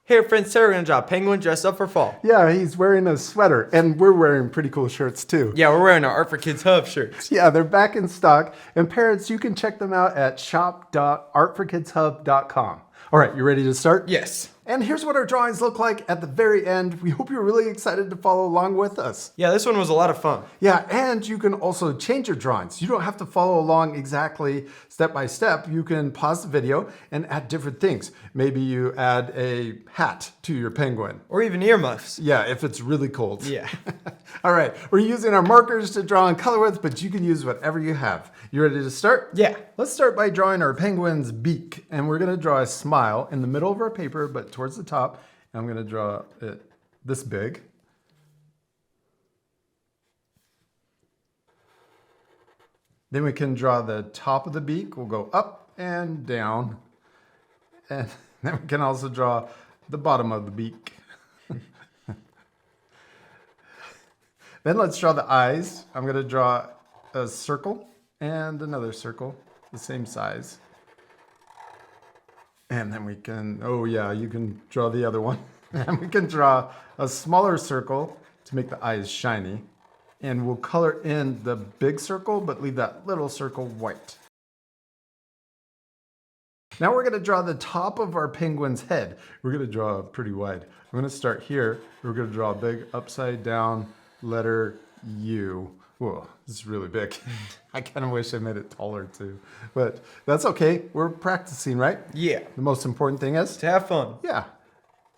Hey friends, today we're gonna draw a penguin dressed up for fall. Yeah, he's wearing a sweater, and we're wearing pretty cool shirts too. Yeah, we're wearing our Art for Kids Hub shirts. Yeah, they're back in stock, and parents, you can check them out at shop.artforkidshub.com. All right, you ready to start? Yes. And here's what our drawings look like at the very end. We hope you're really excited to follow along with us. Yeah, this one was a lot of fun. Yeah, and you can also change your drawings. You don't have to follow along exactly step by step. You can pause the video and add different things. Maybe you add a hat to your penguin. Or even earmuffs. Yeah, if it's really cold. Yeah. All right, we're using our markers to draw and color with, but you can use whatever you have. You ready to start? Yeah. Let's start by drawing our penguin's beak. And we're gonna draw a smile in the middle of our paper, but towards the top. And I'm gonna draw it this big. Then we can draw the top of the beak. We'll go up and down. And then we can also draw the bottom of the beak. Then let's draw the eyes. I'm gonna draw a circle and another circle, the same size. And then we can, oh yeah, you can draw the other one. And we can draw a smaller circle to make the eyes shiny. And we'll color in the big circle, but leave that little circle white. Now we're gonna draw the top of our penguin's head. We're gonna draw pretty wide. I'm gonna start here. We're gonna draw a big upside down letter U. Whoa, this is really big. I kind of wish I made it taller too, but that's okay. We're practicing, right? Yeah. The most important thing is, To have fun. yeah,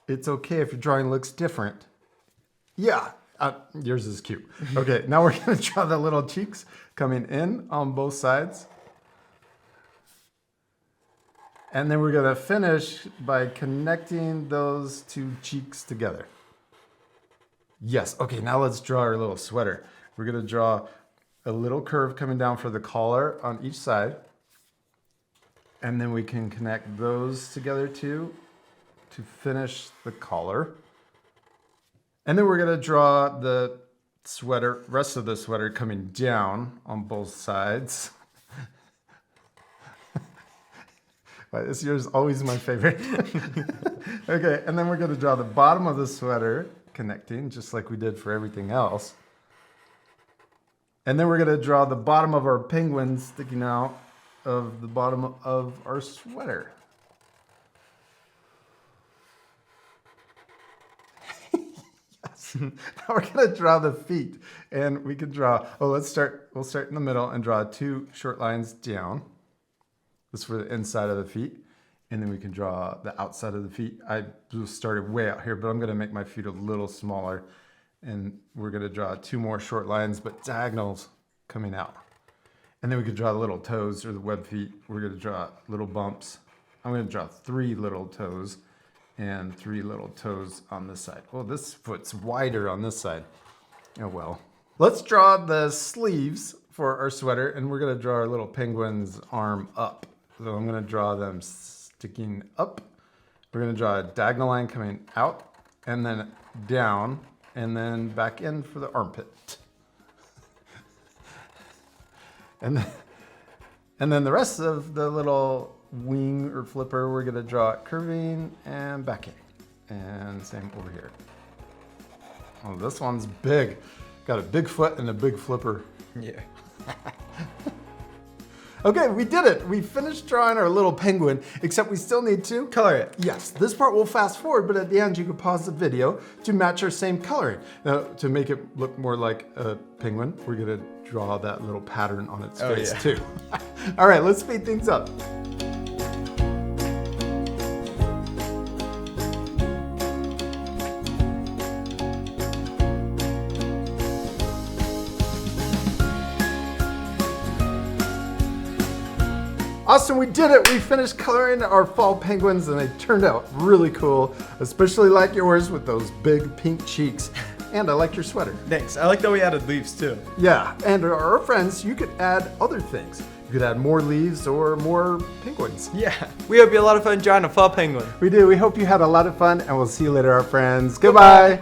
it's okay if your drawing looks different. Yeah, yours is cute. Okay, now we're gonna draw the little cheeks coming in on both sides. And then we're gonna finish by connecting those two cheeks together. Yes, okay, now let's draw our little sweater. We're gonna draw a little curve coming down for the collar on each side. And then we can connect those together too to finish the collar. And then we're gonna draw the sweater, rest of the sweater coming down on both sides. This year is always my favorite. Okay, and then we're gonna draw the bottom of the sweater connecting, just like we did for everything else. And then we're gonna draw the bottom of our penguin sticking out of the bottom of our sweater. Yes. Now we're gonna draw the feet, and we can draw, we'll start in the middle and draw two short lines down. This for the inside of the feet. And then we can draw the outside of the feet. I just started way out here, but I'm gonna make my feet a little smaller. And we're gonna draw two more short lines, but diagonals coming out. And then we could draw the little toes or the web feet. We're gonna draw little bumps. I'm gonna draw 3 little toes and 3 little toes on this side. Oh, this foot's wider on this side. Oh well. Let's draw the sleeves for our sweater, and we're gonna draw our little penguin's arm up. So I'm gonna draw them sticking up. We're gonna draw a diagonal line coming out and then down and then back in for the armpit. And then the rest of the little wing or flipper, we're gonna draw it curving and back in. And same over here. Oh, this one's big. Got a big foot and a big flipper. Yeah. Okay, we did it. We finished drawing our little penguin, except we still need to Color it. Yes, this part will fast forward, but at the end you can pause the video to match our same coloring. Now, to make it look more like a penguin, we're gonna draw that little pattern on its face yeah. too. All right, let's speed things up. Awesome, we did it. We finished coloring our fall penguins and they turned out really cool, especially like yours with those big pink cheeks. And I like your sweater. Thanks. I like that we added leaves too. Yeah, and our friends, you could add other things. You could add more leaves or more penguins. Yeah. We hope you had a lot of fun drawing a fall penguin. We do. We hope you had a lot of fun and we'll see you later, our friends. Goodbye.